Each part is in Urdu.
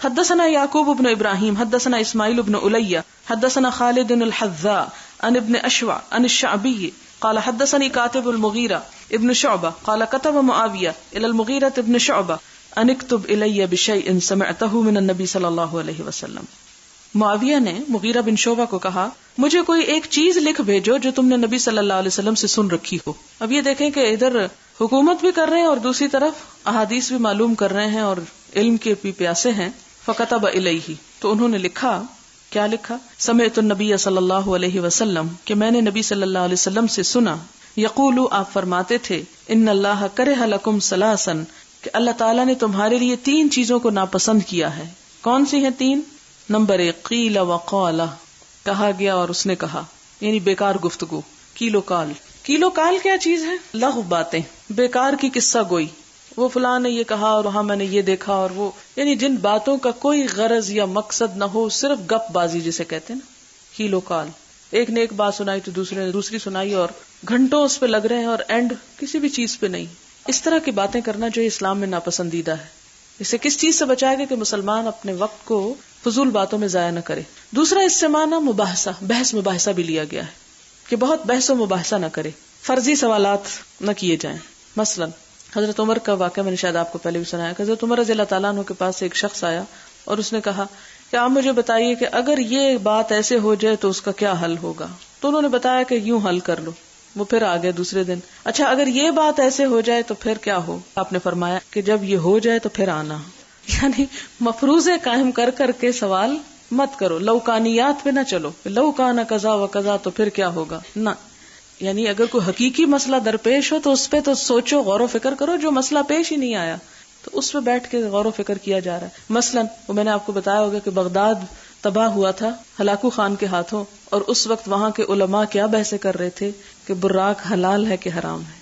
حدثنا یعقوب بن ابراہیم حدثنا اسماعیل بن الیہ حدثنا خالد الحذاء عن ابن اشوع عن الشعبی قال حدثني كاتب المغيرة ابن شعبة قال كتب معاوية إلى المغيرة ابن شعبة أن اكتب إلي بشيء سمعته من النبي صلى الله عليه وسلم. معاویہ نے مغیرہ بن شعبہ کو کہا مجھے کوئی ایک چیز لکھ بھیجو جو تم نے نبی صلی اللہ علیہ وسلم سے سن رکھی ہو. اب یہ دیکھیں کہ ادھر حکومت بھی کر رہے ہیں اور دوسری طرف احادیث بھی معلوم کر رہے ہیں اور علم کے بھی پیاسے ہیں. فكتب إليه تو انہوں نے لکھا. کیا لکھا؟ سمعت النبی صلی اللہ علیہ وسلم کہ میں نے نبی صلی اللہ علیہ وسلم سے سنا. یقول آپ فرماتے تھے ان اللہ کرہ لکم ثلاثا کہ اللہ تعالیٰ نے تمہارے لیے 3 چیزوں کو ناپسند کیا ہے. کون سی ہیں 3؟ نمبر 1 قیل وقال کہا گیا اور اس نے کہا، یعنی بیکار گفتگو. کیلو کال کیا چیز ہے؟ لغو باتیں، بیکار کی قصہ گوئی. وہ فلاں نے یہ کہا اور وہاں میں نے یہ دیکھا اور وہ، یعنی جن باتوں کا کوئی غرض یا مقصد نہ ہو، صرف گپ بازی جسے کہتے ہیں نا، کیلو کال. ایک نے ایک بات سنائی تو دوسرے نے دوسری سنائی اور گھنٹوں اس پہ لگ رہے ہیں اور اینڈ کسی بھی چیز پہ نہیں. اس طرح کی باتیں کرنا جو اسلام میں ناپسندیدہ ہے. اسے کس چیز سے بچائے گا کہ مسلمان اپنے وقت کو فضول باتوں میں ضائع نہ کرے. دوسرا اس سے معنی مباحثہ، بحث مباحثہ بھی لیا گیا ہے کہ بہت بحث و مباحثہ نہ کرے، فرضی سوالات نہ کیے جائیں. مثلا حضرت عمر کا واقعہ میں نے شاید آپ کو پہلے بھی سنایا کہ حضرت عمر رضی اللہ تعالیٰ عنہ کے پاس ایک شخص آیا اور اس نے کہا کہ آپ مجھے بتائیے کہ اگر یہ بات ایسے ہو جائے تو اس کا کیا حل ہوگا. تو انہوں نے بتایا کہ یوں حل کر لو. وہ پھر آ گئے دوسرے دن، اچھا اگر یہ بات ایسے ہو جائے تو پھر کیا ہو؟ آپ نے فرمایا کہ جب یہ ہو جائے تو پھر آنا. یعنی مفروضے قائم کر کر کے سوال مت کرو، لوکانیات پہ نہ چلو، لو کانا کذا و کذا تو پھر کیا ہوگا، نہ. یعنی اگر کوئی حقیقی مسئلہ درپیش ہو تو اس پہ تو سوچو، غور و فکر کرو. جو مسئلہ پیش ہی نہیں آیا تو اس پہ بیٹھ کے غور و فکر کیا جا رہا ہے. مثلا وہ میں نے آپ کو بتایا ہوگا کہ بغداد تباہ ہوا تھا ہلاکو خان کے ہاتھوں، اور اس وقت وہاں کے علماء کیا بحثیں کر رہے تھے کہ براق حلال ہے کہ حرام ہے.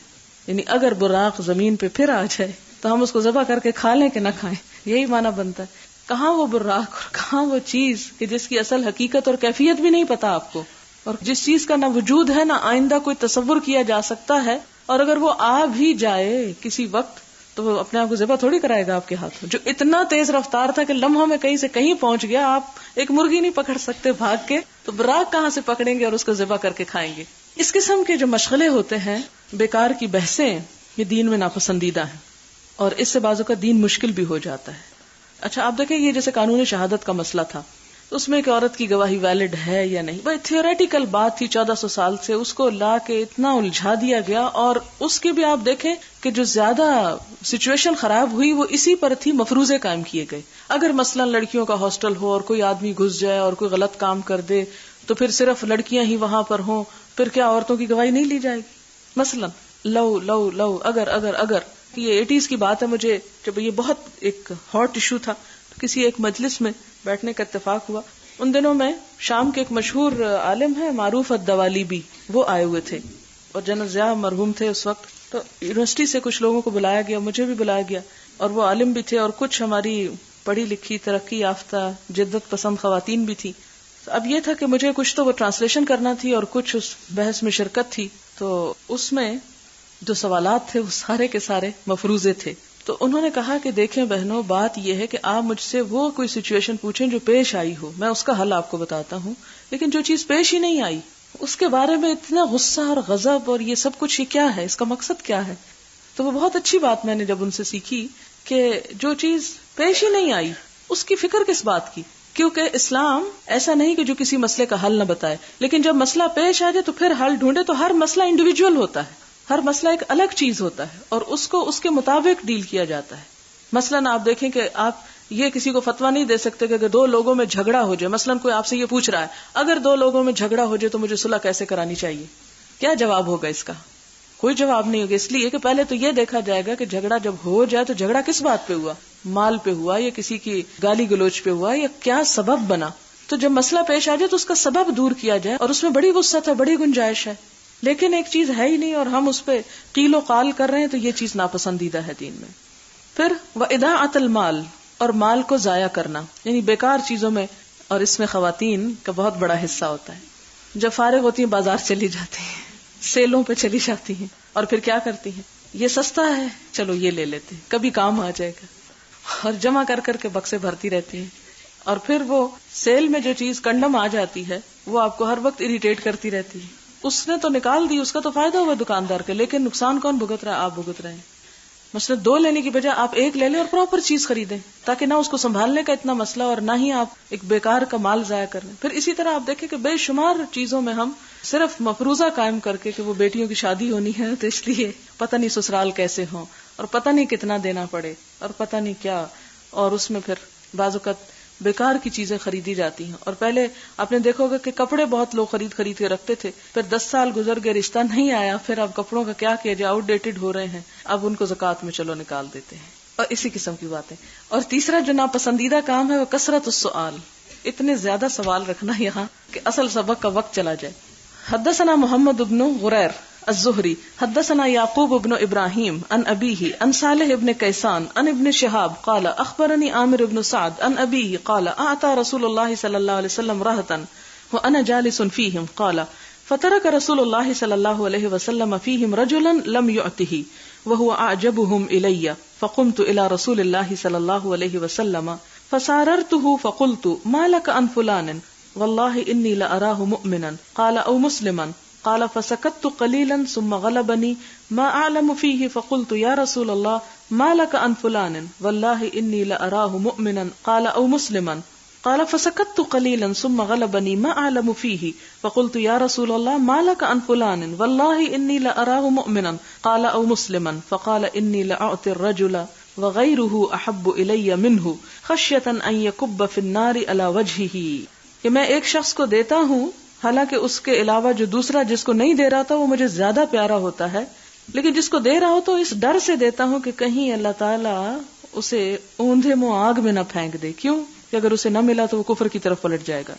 یعنی اگر براق زمین پہ پھر آ جائے تو ہم اس کو ذبح کر کے کھا لیں کہ نہ کھائیں. یہی معنی بنتا ہے. کہاں وہ براق اور کہاں وہ چیز کہ جس کی اصل حقیقت اور کیفیت بھی نہیں پتا آپ کو، اور جس چیز کا نہ وجود ہے نہ آئندہ کوئی تصور کیا جا سکتا ہے. اور اگر وہ آ بھی جائے کسی وقت تو وہ اپنے آپ کو ذبح تھوڑی کرائے گا آپ کے ہاتھ. جو اتنا تیز رفتار تھا کہ لمحوں میں کہیں سے کہیں پہنچ گیا. آپ ایک مرغی نہیں پکڑ سکتے بھاگ کے، تو براق کہاں سے پکڑیں گے اور اس کو ذبح کر کے کھائیں گے. اس قسم کے جو مشغلے ہوتے ہیں، بیکار کی بحثیں، یہ دین میں ناپسندیدہ ہیں اور اس سے بعضوں کا دین مشکل بھی ہو جاتا ہے. اچھا آپ دیکھیں یہ جیسے قانون شہادت کا مسئلہ تھا، اس میں ایک عورت کی گواہی ویلڈ ہے یا نہیں، بھائی تھیوریٹیکل بات تھی 1400 سال سے، اس کو لا کے اتنا الجھا دیا گیا. اور اس کی بھی آپ دیکھیں کہ جو زیادہ سچویشن خراب ہوئی وہ اسی پر تھی، مفروضے قائم کیے گئے. اگر مثلا لڑکیوں کا ہاسٹل ہو اور کوئی آدمی گھس جائے اور کوئی غلط کام کر دے تو پھر صرف لڑکیاں ہی وہاں پر ہوں، پھر کیا عورتوں کی گواہی نہیں لی جائے گی؟ مثلا لو اگر یہ 80s کی بات ہے. مجھے جب یہ بہت ایک ہاٹ ایشو تھا تو کسی ایک مجلس میں بیٹھنے کا اتفاق ہوا. ان دنوں میں شام کے ایک مشہور عالم ہے معروف الدوالیبی، وہ آئے ہوئے تھے اور جنرل ضیاء مرحوم تھے اس وقت. تو یونیورسٹی سے کچھ لوگوں کو بلایا گیا، مجھے بھی بلایا گیا، اور وہ عالم بھی تھے اور کچھ ہماری پڑھی لکھی ترقی یافتہ جدت پسند خواتین بھی تھی. اب یہ تھا کہ مجھے کچھ تو وہ ٹرانسلیشن کرنا تھی اور کچھ اس بحث میں شرکت تھی. تو اس میں جو سوالات تھے وہ سارے کے سارے مفروضے تھے. تو انہوں نے کہا کہ دیکھیں بہنوں، بات یہ ہے کہ آپ مجھ سے وہ کوئی سچویشن پوچھیں جو پیش آئی ہو، میں اس کا حل آپ کو بتاتا ہوں، لیکن جو چیز پیش ہی نہیں آئی اس کے بارے میں اتنا غصہ اور غضب اور یہ سب کچھ، یہ کیا ہے، اس کا مقصد کیا ہے؟ تو وہ بہت اچھی بات میں نے جب ان سے سیکھی کہ جو چیز پیش ہی نہیں آئی اس کی فکر کس بات کی. کیونکہ اسلام ایسا نہیں کہ جو کسی مسئلے کا حل نہ بتائے، لیکن جب مسئلہ پیش آ جائے تو پھر حل ڈھونڈے. تو ہر مسئلہ انڈیویجول ہوتا ہے، ہر مسئلہ ایک الگ چیز ہوتا ہے اور اس کو اس کے مطابق ڈیل کیا جاتا ہے. مثلاً آپ دیکھیں کہ آپ یہ کسی کو فتویٰ نہیں دے سکتے کہ اگر 2 لوگوں میں جھگڑا ہو جائے، مثلاً کوئی آپ سے یہ پوچھ رہا ہے اگر 2 لوگوں میں جھگڑا ہو جائے تو مجھے صلح کیسے کرانی چاہیے، کیا جواب ہوگا اس کا؟ کوئی جواب نہیں ہوگا. اس لیے کہ پہلے تو یہ دیکھا جائے گا کہ جھگڑا جب ہو جائے تو جھگڑا کس بات پہ ہوا، مال پہ ہوا یا کسی کی گالی گلوچ پہ ہوا یا کیا سبب بنا. تو جب مسئلہ پیش آ جائے تو اس کا سبب دور کیا جائے، اور اس میں بڑی وسعت ہے، بڑی گنجائش ہے. لیکن ایک چیز ہے ہی نہیں اور ہم اس پہ قیل و قال کر رہے ہیں، تو یہ چیز ناپسندیدہ ہے دین میں. پھر وَإِضَاعَةَ الْمَالِ، اور مال کو ضائع کرنا، یعنی بیکار چیزوں میں، اور اس میں خواتین کا بہت بڑا حصہ ہوتا ہے. جب فارغ ہوتی ہیں بازار چلی جاتی ہیں، سیلوں پہ چلی جاتی ہیں، اور پھر کیا کرتی ہیں، یہ سستا ہے چلو یہ لے لیتے ہیں، کبھی کام آ جائے گا. اور جمع کر کر کے بکسے بھرتی رہتی ہیں، اور پھر وہ سیل میں جو چیز کنڈم آ جاتی ہے وہ آپ کو ہر وقت اریٹیٹ کرتی رہتی ہے. اس نے تو نکال دی، اس کا تو فائدہ ہوا دکاندار کا، لیکن نقصان کون بھگت رہا ہے؟ آپ بھگت رہے ہیں. مثلا 2 لینے کی بجائے آپ 1 لے لیں اور پراپر چیز خریدیں، تاکہ نہ اس کو سنبھالنے کا اتنا مسئلہ اور نہ ہی آپ ایک بیکار کا مال ضائع کریں. پھر اسی طرح آپ دیکھیں کہ بے شمار چیزوں میں ہم صرف مفروضہ قائم کر کے کہ وہ بیٹیوں کی شادی ہونی ہے تو اس لیے پتہ نہیں سسرال کیسے ہوں اور پتہ نہیں کتنا دینا پڑے اور پتہ نہیں کیا، اور اس میں پھر بعض اوقات بیکار کی چیزیں خریدی جاتی ہیں. اور پہلے آپ نے دیکھا ہوگا کہ کپڑے بہت لوگ خرید کے رکھتے تھے، پھر 10 سال گزر گئے، رشتہ نہیں آیا، پھر اب کپڑوں کا کیا کیا جائے، آؤٹ ڈیٹڈ ہو رہے ہیں، اب ان کو زکوٰۃ میں چلو نکال دیتے ہیں، اور اسی قسم کی باتیں. اور تیسرا جو ناپسندیدہ کام ہے وہ کثرت السؤال، اتنے زیادہ سوال رکھنا یہاں کہ اصل سبق کا وقت چلا جائے. حدثنا محمد بن غریر الزہری حدثنا یعقوب بن ابراہیم عن ابیہ عن صالح بن کیسان عن ابن شہاب قال اخبرنی عامر بن سعد عن ابیہ قال اعطى رسول اللہ صلی اللہ علیہ وسلم رہتا وانا جالس فیہم قال فترك رسول اللہ صلی اللہ علیہ وسلم فیہم رجلا لم يعطه وهو اعجبهم الی فقمت الى رسول اللہ صلی اللہ علیہ وسلم فساررته فقلت ما لك عن فلان واللہ انی لأراہ مؤمنا قال او مسلما قال فسكت قليلا ثم غلبني ما اعلم فيه فقلت يا رسول الله ما لك عن فلان والله اني لأراه مؤمنا قال او مسلما قال فسكت قليلا ثم غلبني ما اعلم فيه فقلت يا رسول الله ما لك عن فلان والله اني لأراه مؤمنا قال او مسلما فقال اني لأعطي الرجل وغيره احب الي منه خشية ان يكب في النار على وجهه کہ میں ایک شخص کو دیتا ہوں حالانکہ اس کے علاوہ جو دوسرا جس کو نہیں دے رہا تھا وہ مجھے زیادہ پیارا ہوتا ہے، لیکن جس کو دے رہا ہو تو اس ڈر سے دیتا ہوں کہ کہیں اللہ تعالیٰ اسے اوندھے منہ آگ میں نہ پھینک دے. کیوں کہ اگر اسے نہ ملا تو وہ کفر کی طرف پلٹ جائے گا.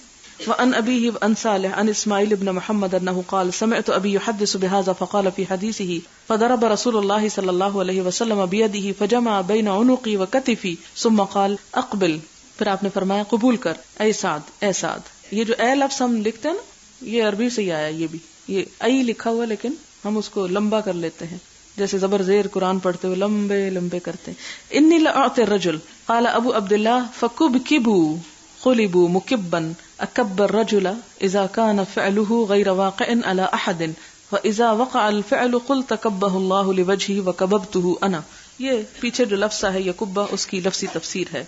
وعن ابیہ عن صالح عن اسماعیل بن محمد انہ قال سمعت ابی یحدث بهذا فقال في حدیثه فضرب رسول اللہ صلی اللہ علیہ وسلم بیدہ فجمع بین عنقی وکتفی ثم قال اقبل. پھر آپ نے فرمایا قبول کر اے سعد اے سعد. یہ جو اے لفظ ہم لکھتے ہیں نا یہ عربی سے ہی آیا، یہ ای لکھا ہوا لیکن ہم اس کو لمبا کر لیتے ہیں، جیسے زبر زیر قرآن پڑھتے ہوئے لمبے لمبے کرتے ہیں. انی لأعطی الرجل قال ابو عبداللہ فکبکبوا قلبوا مکبا اکب الرجل اذا كان فعله غیر واقع على احد واذا وقع الفعل قلت کبہ اللہ لوجهه وکببته انا. یہ پیچھے جو لفظ ہے یکبہ اس کی لفظی تفسیر ہے.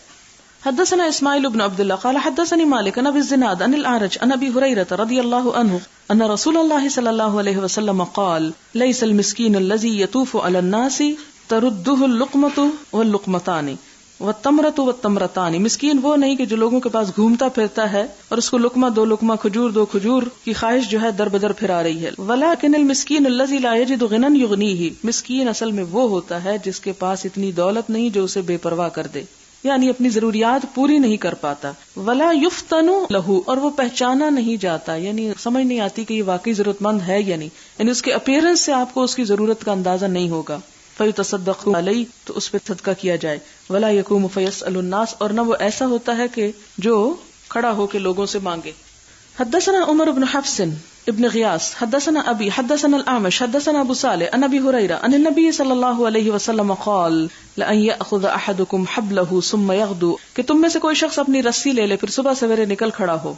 حدثنا اسماعیل بن عبد الله قال حدثني مالك عن ابي الزناد عن الاعرج عن ابي هريره رضي الله عنه ان رسول الله صلى الله عليه وسلم قال ليس المسكين الذي يطوف على الناس ترده اللقمه واللقمتان والتمرة والتمرتان. مسکین وہ نہیں کہ جو لوگوں کے پاس گھومتا پھرتا ہے اور اس کو لقمہ 2 لقمہ کھجور 2 کھجور کی خواہش جو ہے در بدر پھرا رہی ہے. ولكن المسكين الذي لا يجد غنى يغنيه. مسکین اصل میں وہ ہوتا ہے جس کے پاس اتنی دولت نہیں جو اسے بے پرواہ کر دے، یعنی اپنی ضروریات پوری نہیں کر پاتا. ولا یفتن لہو، اور وہ پہچانا نہیں جاتا، یعنی سمجھ نہیں آتی کہ یہ واقعی ضرورت مند ہے یا نہیں، یعنی اس کے اپیرنس سے آپ کو اس کی ضرورت کا اندازہ نہیں ہوگا. فیتصدق علیہ، تو اس پہ صدقہ کیا جائے. ولا یقوم فیسأل الناس، اور نہ وہ ایسا ہوتا ہے کہ جو کھڑا ہو کے لوگوں سے مانگے. حدثنا عمر بن حفص ابن غیاث حدثنا ابی حدثنا الاعمش حدثنا ابو صالح عن ابی ہریرہ عن النبی صلی اللہ علیہ وسلم قال لأن يأخذ احدكم حبله ثم يغدو، کہ تم میں سے کوئی شخص اپنی رسی لے لے پھر صبح سویرے نکل کھڑا ہو.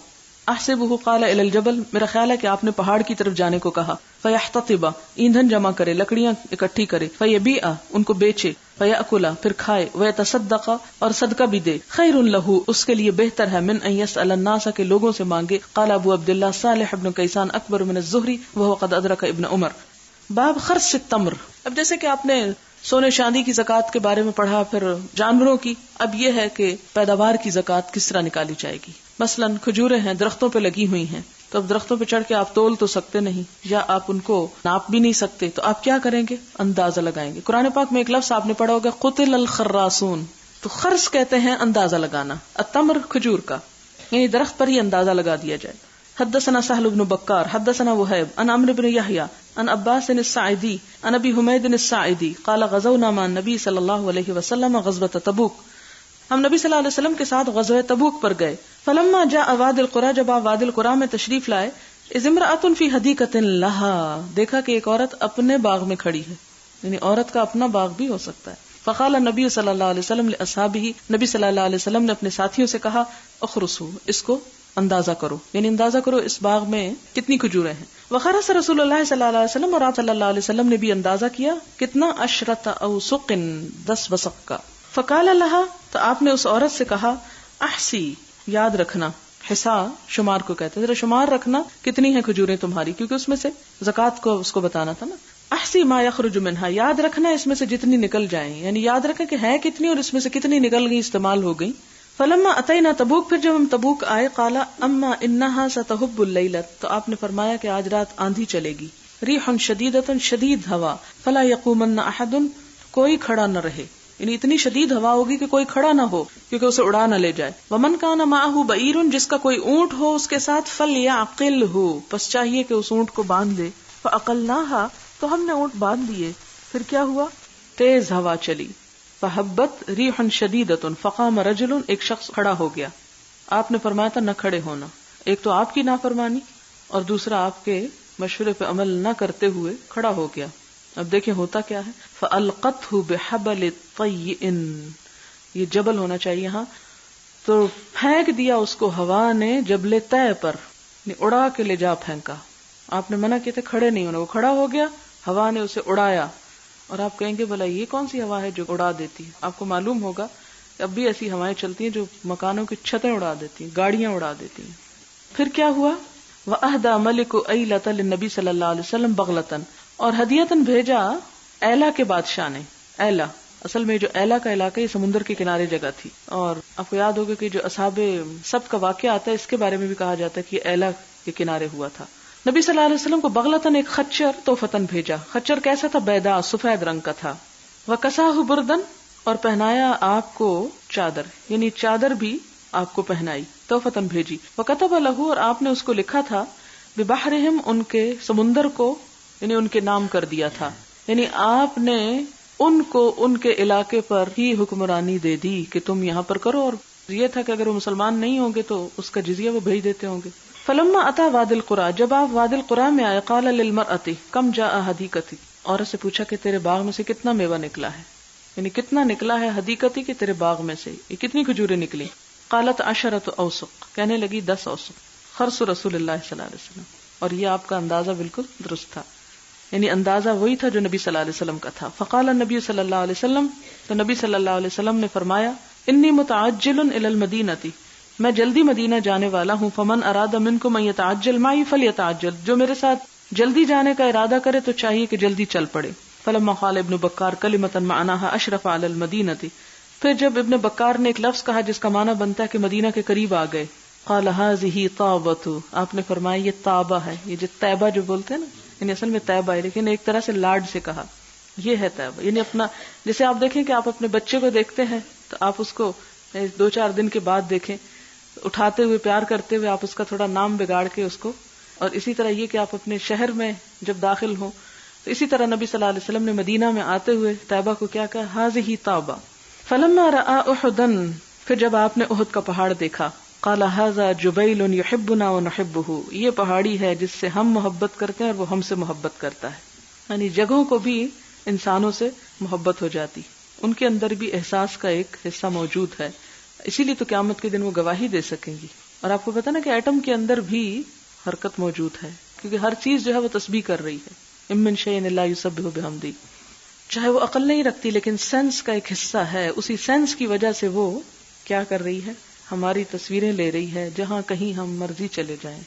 احسبه قال الى الجبل، میرا خیال ہے کہ آپ نے پہاڑ کی طرف جانے کو کہا. فيحتطب، ایندھن جمع کرے، لکڑیاں اکٹھی کرے. فيبيع، ان کو بیچے. فيأكل، پھر کھائے. ويتصدق، اور صدقہ بھی دے. خیر له، اس کے لیے بہتر ہے. من ان يسأل الناس، کہ لوگوں سے مانگے. قال ابو عبداللہ صالح بن کیسان اکبر من الزہری وهو قد ادرک ابن عمر. باب خرص التمر. اب جیسے کہ آپ نے سونے چاندی کی زکوٰۃ کے بارے میں پڑھا، پھر جانوروں کی، اب یہ ہے کہ پیداوار کی زکوٰۃ کس طرح نکالی جائے گی. مثلاً کھجوریں ہیں، درختوں پہ لگی ہوئی ہیں، تو اب درختوں پہ چڑھ کے آپ تول تو سکتے نہیں، یا آپ ان کو ناپ بھی نہیں سکتے، تو آپ کیا کریں گے؟ اندازہ لگائیں گے. قرآن پاک میں ایک لفظ آپ نے پڑھا ہوگا قتل الخراسون، تو خرص کہتے ہیں اندازہ لگانا. التمر کھجور کا، یعنی درخت پر ہی اندازہ لگا دیا جائے. حدثنا سہل بن بکار حدثنا وہیب عن عمرو بن یحییٰ عن عباس الساعدی عن ابی حمید الساعدی قال غزونا مع النبی صلی اللہ علیہ وسلم غزوۃ تبوک. ہم نبی صلی اللہ علیہ وسلم کے ساتھ غزوہ تبوک پر گئے. فلما جاء وادی القریٰ، جب آپ وادی القریٰ میں تشریف لائے. اذ امرأۃ فی حدیقۃ لہا، دیکھا کہ ایک عورت اپنے باغ میں کھڑی ہے، یعنی عورت کا اپنا باغ بھی ہو سکتا ہے. فقال النبی صلی اللہ علیہ وسلم لاصحابہ، نبی صلی اللہ علیہ وسلم نے اپنے ساتھیوں سے کہا اخرسوا، اس کو اندازہ کرو، یعنی اندازہ کرو اس باغ میں کتنی کھجوریں ہیں. وخرس رسول اللہ صلی اللہ علیہ وسلم، اور آپ صلی اللہ علیہ وسلم نے بھی اندازہ کیا کتنا، 10 اوسق، 10 وسق کا. فقال لها، تو آپ نے اس عورت سے کہا احسی، یاد رکھنا، حسا شمار کو کہتے ہیں، ذرا شمار رکھنا کتنی ہیں کھجوریں تمہاری، کیونکہ اس میں سے زکوٰۃ کو اس کو بتانا تھا نا. احسی ما یخرج منہا، یاد رکھنا اس میں سے جتنی نکل جائیں، یعنی یاد رکھیں کہ ہے کتنی اور اس میں سے کتنی نکل گئی، استعمال ہو گئی. فلما اتینا تبوک، پھر جب ہم تبوک آئے، قال اما انہا ستحب اللیلۃ، تو آپ نے فرمایا کہ آج رات آندھی چلے گی، ریح شدیدۃ، شدید ہوا، فلا یقومن احد، کوئی کھڑا نہ رہے، یعنی اتنی شدید ہوا ہوگی کہ کوئی کھڑا نہ ہو کیونکہ اسے اڑا نہ لے جائے. ومن کان معہ بعیر، جس کا کوئی اونٹ ہو اس کے ساتھ، فلیعقلہ، پس چاہیے کہ اس اونٹ کو باندھ لے. فعقلناہا، تو ہم نے اونٹ باندھ لیے. پھر کیا ہوا، تیز ہوا چلی. فحبت ریح شدیدۃ فقام رجل، ایک شخص کھڑا ہو گیا. آپ نے فرمایا تھا نہ کھڑے ہونا، ایک تو آپ کی نافرمانی اور دوسرا آپ کے مشورے پہ عمل نہ کرتے ہوئے کھڑا ہو گیا. اب دیکھیں ہوتا کیا ہے، فَأَلْقَتْهُ بِحَبَلِ طَيٍّ، یہ جبل ہونا چاہیے یہاں، تو پھینک دیا اس کو ہوا نے جبل طے پر، اڑا کے لے جا پھینکا. آپ نے منع کیا تھا کھڑے نہیں ہونا، وہ کھڑا ہو گیا، ہوا نے اسے اڑایا. اور آپ کہیں گے بھلا یہ کون سی ہوا ہے جو اڑا دیتی ہے؟ آپ کو معلوم ہوگا اب بھی ایسی ہوائیں چلتی ہیں جو مکانوں کی چھتیں اڑا دیتی ہیں، گاڑیاں اڑا دیتی ہیں. پھر کیا ہوا، وَأَهْدَى مَلِكُ أَيْلَةَ لِلنَّبِي صلی اللہ علیہ وسلم بغلةً، اور ہدیتاً بھیجا ایلا کے بادشاہ نے. ایلا اصل میں جو ایلا کا علاقہ یہ سمندر کے کنارے جگہ تھی، اور آپ کو یاد ہوگا کہ جو اصحاب سبت کا واقعہ آتا ہے اس کے بارے میں بھی کہا جاتا ہے کہ ایلا کے کنارے ہوا تھا. نبی صلی اللہ علیہ وسلم کو بغلتاً ایک خچر تحفتاً بھیجا. خچر کیسا تھا، بیضاء، سفید رنگ کا تھا. وَكَسَاهُ بُرْدًا، اور پہنایا آپ کو چادر، یعنی چادر بھی آپ کو پہنائی، تحفتاً بھیجی. وَكَتَبَ لَهُ، اور آپ نے اس کو لکھا تھا، بِبَحْرِهِمْ، ان کے سمندر کو، یعنی ان کے نام کر دیا تھا، یعنی آپ نے ان کو ان کے علاقے پر ہی حکمرانی دے دی کہ تم یہاں پر کرو. اور یہ تھا کہ اگر وہ مسلمان نہیں ہوں گے تو اس کا جزیہ وہ بھیج دیتے ہوں گے. فلما اتا وادی القرى، جب آپ وادی القرى میں آئے، قال للمرأة کم جاء حدیقتی، عورت سے پوچھا کہ تیرے باغ میں سے کتنا میوہ نکلا ہے، یعنی کتنا نکلا ہے، حدیقتی کہ تیرے باغ میں سے یہ کتنی کھجوریں نکلی. قالت 10 اوسق، کہنے لگی 10 اوسق. خرس رسول اللہ صلی اللہ علیہ وسلم، اور یہ آپ کا اندازہ بالکل درست تھا، یعنی اندازہ وہی تھا جو نبی صلی اللہ علیہ وسلم کا تھا. فقال النبی صلی اللہ علیہ وسلم، تو نبی صلی اللہ علیہ وسلم نے فرمایا، انی متعجل الی المدینہ، میں جلدی مدینہ جانے والا ہوں. فمن اراد منکم ان یتعجل معی فلیتعجل، جو میرے ساتھ جلدی جانے کا ارادہ کرے تو چاہیے کہ جلدی چل پڑے. فلما قال ابن بکار کلمۃ معناها اشرف علی المدینہ، پھر جب ابن بکار نے ایک لفظ کہا جس کا معنی بنتا ہے کہ مدینہ کے قریب آ گئے. قال هذه طابۃ، آپ نے فرمایا یہ طابہ ہے، یہ جو طیبہ جو بولتے ہیں نا، یعنی اصل میں طیبہ ہے لیکن ایک طرح سے لاڈ سے کہا، یہ ہے طیبہ. یعنی اپنا، جیسے آپ دیکھیں کہ آپ اپنے بچے کو دیکھتے ہیں تو آپ اس کو 2-4 دن کے بعد دیکھیں، اٹھاتے ہوئے پیار کرتے ہوئے آپ اس کا تھوڑا نام بگاڑ کے اس کو، اور اسی طرح یہ کہ آپ اپنے شہر میں جب داخل ہوں تو اسی طرح نبی صلی اللہ علیہ وسلم نے مدینہ میں آتے ہوئے طیبہ کو کیا کہا، هذه طابہ. فلما رأى احدا، پھر جب آپ نے احد کا پہاڑ دیکھا، قال هذا جبیل يحبنا ونحبه، یہ پہاڑی ہے جس سے ہم محبت کرتے ہیں اور وہ ہم سے محبت کرتا ہے. یعنی جگہوں کو بھی انسانوں سے محبت ہو جاتی، ان کے اندر بھی احساس کا ایک حصہ موجود ہے، اسی لیے تو قیامت کے دن وہ گواہی دے سکیں گی. اور آپ کو پتا نا کہ ایٹم کے اندر بھی حرکت موجود ہے، کیونکہ ہر چیز جو ہے وہ تسبیح کر رہی ہے. ام من شیء الا یسبح بحمدہ، چاہے وہ عقل نہیں رکھتی لیکن سینس کا ایک حصہ ہے، اسی سینس کی وجہ سے وہ کیا کر رہی ہے، ہماری تصویریں لے رہی ہے جہاں کہیں ہم مرضی چلے جائیں،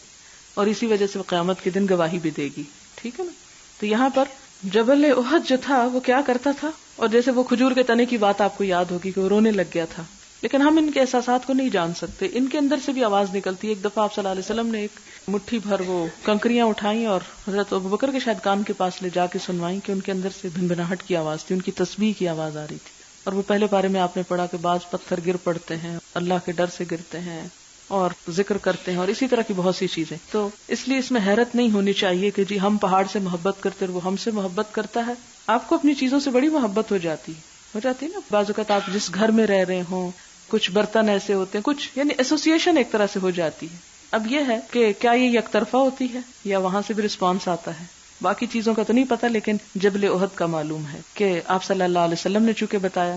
اور اسی وجہ سے وہ قیامت کے دن گواہی بھی دے گی. ٹھیک ہے نا. تو یہاں پر جبل احد جو تھا وہ کیا کرتا تھا، اور جیسے وہ کھجور کے تنے کی بات آپ کو یاد ہوگی کہ وہ رونے لگ گیا تھا، لیکن ہم ان کے احساسات کو نہیں جان سکتے، ان کے اندر سے بھی آواز نکلتی ہے. ایک دفعہ آپ صلی اللہ علیہ وسلم نے ایک مٹھی بھر وہ کنکریاں اٹھائیں اور حضرت ابوبکر کے شاید کان کے پاس لے جا کے سنوائیں کہ ان کے اندر سے بھنبھناہٹ کی آواز تھی، ان کی تسبیح کی آواز آ رہی تھی. اور وہ پہلے پارے میں آپ نے پڑھا کہ بعض پتھر گر پڑتے ہیں، اللہ کے ڈر سے گرتے ہیں اور ذکر کرتے ہیں، اور اسی طرح کی بہت سی چیزیں. تو اس لیے اس میں حیرت نہیں ہونی چاہیے کہ جی ہم پہاڑ سے محبت کرتے اور وہ ہم سے محبت کرتا ہے. آپ کو اپنی چیزوں سے بڑی محبت ہو جاتی ہے نا. بعض اوقات آپ جس گھر میں رہ رہے ہوں، کچھ برتن ایسے ہوتے ہیں، کچھ یعنی ایسوسیشن ایک طرح سے ہو جاتی ہے. اب یہ ہے کہ کیا یہ یک طرفہ ہوتی ہے یا وہاں سے بھی رسپانس آتا ہے. باقی چیزوں کا تو نہیں پتا، لیکن جبل احد کا معلوم ہے کہ آپ صلی اللہ علیہ وسلم نے چونکہ بتایا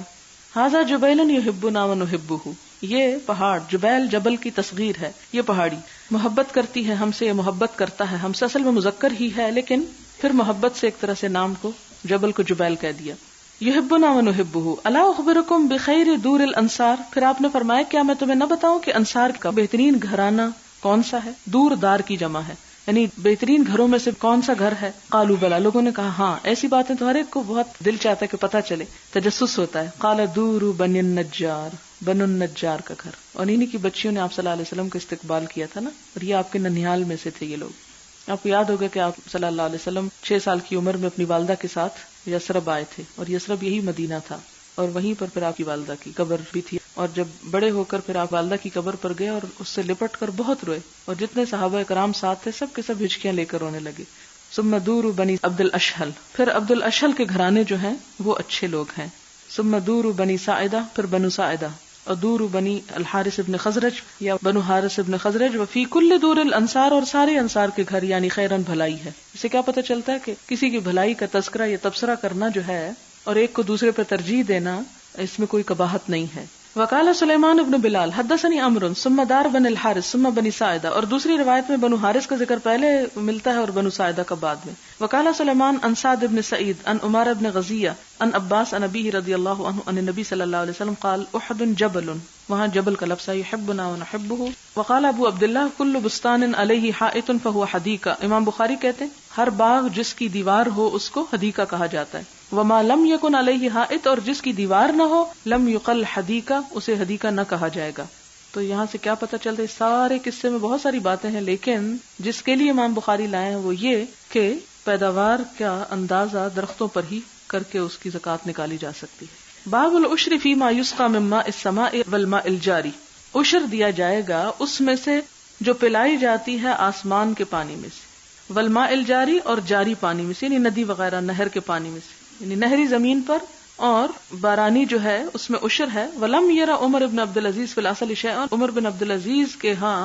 ھذا جبیل یحبنا ونحبہ، یہ پہاڑ جبیل جبل کی تصغیر ہے، یہ پہاڑی محبت کرتی ہے ہم سے، یہ محبت کرتا ہے ہم سے، اصل میں مذکر ہی ہے لیکن پھر محبت سے ایک طرح سے نام کو جبل کو جبیل کہہ دیا. یحبنا ونحبہ الا اخبرکم بخیر دور الانصار، پھر آپ نے فرمایا کیا میں تمہیں نہ بتاؤں کہ انصار کا بہترین گھرانہ کون سا ہے؟ دور دار کی جمع ہے، یعنی بہترین گھروں میں سے کون سا گھر ہے؟ قالوا بلا، لوگوں نے کہا ہاں. ایسی باتیں تو ہر ایک کو بہت دل چاہتا ہے کہ پتہ چلے، تجسس ہوتا ہے. قال دور بنی النجار، بنو النجار کا گھر، اور انہی کی بچیوں نے آپ صلی اللہ علیہ وسلم کا استقبال کیا تھا نا، اور یہ آپ کے ننیال میں سے تھے یہ لوگ. آپ کو یاد ہوگا کہ آپ صلی اللہ علیہ وسلم 6 سال کی عمر میں اپنی والدہ کے ساتھ یثرب آئے تھے، اور یثرب یہی مدینہ تھا، اور وہیں پر پھر آپ کی والدہ کی قبر بھی تھی. اور جب بڑے ہو کر پھر آپ والدہ کی قبر پر گئے اور اس سے لپٹ کر بہت روئے، اور جتنے صحابہ کرام ساتھ تھے سب کے سب ہچکیاں لے کر رونے لگے. ثم دور بنی عبد الاشہل، پھر عبد الاشہل کے گھرانے جو ہیں وہ اچھے لوگ ہیں. ثم دور بنی ساعدہ، پھر بنو ساعدہ، اور دور بنی الحارث ابن خزرج یا بنو حارث ابن خزرج. وفی کل دور الانصار، اور سارے انصار کے گھر یعنی خیرن بھلائی ہے. اس سے کیا پتہ چلتا ہے کہ کسی کی بھلائی کا تذکرہ یا تبصرہ کرنا جو ہے اور ایک کو دوسرے پر ترجیح دینا، اس میں کوئی قباحت نہیں ہے. وقال سلیمان ابن بلال حدثني عمرو ثم دار بن الحارث ثم بنی ساعدہ، اور دوسری روایت میں بنو حارث کا ذکر پہلے ملتا ہے اور بنو ساعدہ کا بعد میں. وقال سلیمان عن سعد بن سعید عن عمار بن غزیہ عن عباس عن ابیہ رضی اللہ عنہ عن النبی صلی اللہ علیہ وسلم قال احد جبل، وہاں جبل کا لفظ ہے یحبنا ونحبہ. وقال ابو عبداللہ کل بستان علیہ حائط فهو حدیقہ، امام بخاری کہتے ہیں ہر باغ جس کی دیوار ہو اس کو حدیقہ کہا جاتا ہے. وما لم یکن علیہ حائط، اور جس کی دیوار نہ ہو لم یقل حدیقہ، اسے حدیقہ نہ کہا جائے گا. تو یہاں سے کیا پتہ چلتا ہے؟ سارے قصے میں بہت ساری باتیں ہیں، لیکن جس کے لیے امام بخاری لائے ہیں وہ یہ کہ پیداوار کا اندازہ درختوں پر ہی کر کے اس کی زکوٰۃ نکالی جا سکتی ہے. باب العشر فیما یسقى من ماء السماء والماء الجاری، عشر دیا جائے گا اس میں سے جو پلائی جاتی ہے آسمان کے پانی میں سے، والماء الجاری، اور جاری پانی میں سے، یعنی ندی وغیرہ نہر کے پانی میں سے، یعنی نہری زمین پر اور بارانی جو ہے اس میں عشر ہے. ولم یرا عمر بن عبد العزیز فی الاصل شیئا، عمر بن عبد العزیز کے ہاں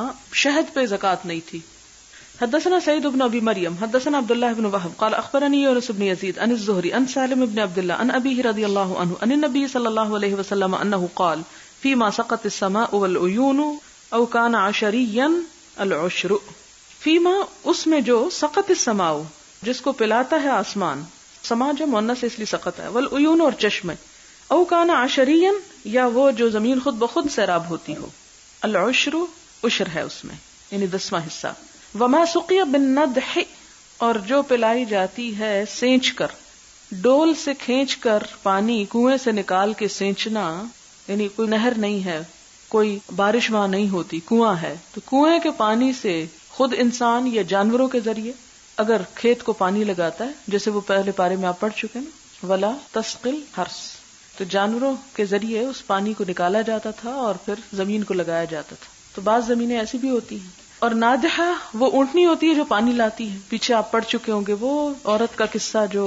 شہد پہ زکوٰۃ نہیں تھی. حدثنا سعید بن ابی مریم حدثنا عبد الله بن وهب قال اخبرني يونس بن يزيد عن الزهري عن سالم بن عبد الله عن ابيه رضي الله عنه عن النبي صلى الله عليه وسلم انه قال فيما سقط السماء والعيون او كان عشريا العشر. فيما، اس میں جو سقط السماء جس کو پلاتا ہے آسمان، سما جو مؤنث اس لیے سقط ہے، والعیون اور چشمے، او کان عشریا، یا وہ جو زمین خود بخود سیراب ہوتی ہو. العشر عشر ہے اس میں، یعنی 10واں حصہ. وما سقی بالندح، اور جو پلائی جاتی ہے سینچ کر، ڈول سے کھینچ کر پانی کنویں سے نکال کے سینچنا، یعنی کوئی نہر نہیں ہے، کوئی بارش وہاں نہیں ہوتی، کنواں ہے، تو کنویں کے پانی سے خود انسان یا جانوروں کے ذریعے اگر کھیت کو پانی لگاتا ہے، جیسے وہ پہلے پارے میں آپ پڑھ چکے نا، ولا تسقل حرس، تو جانوروں کے ذریعے اس پانی کو نکالا جاتا تھا اور پھر زمین کو لگایا جاتا تھا. تو بعض زمینیں ایسی بھی ہوتی ہیں. اور نادحہ وہ اونٹنی ہوتی ہے جو پانی لاتی ہے، پیچھے آپ پڑھ چکے ہوں گے وہ عورت کا قصہ جو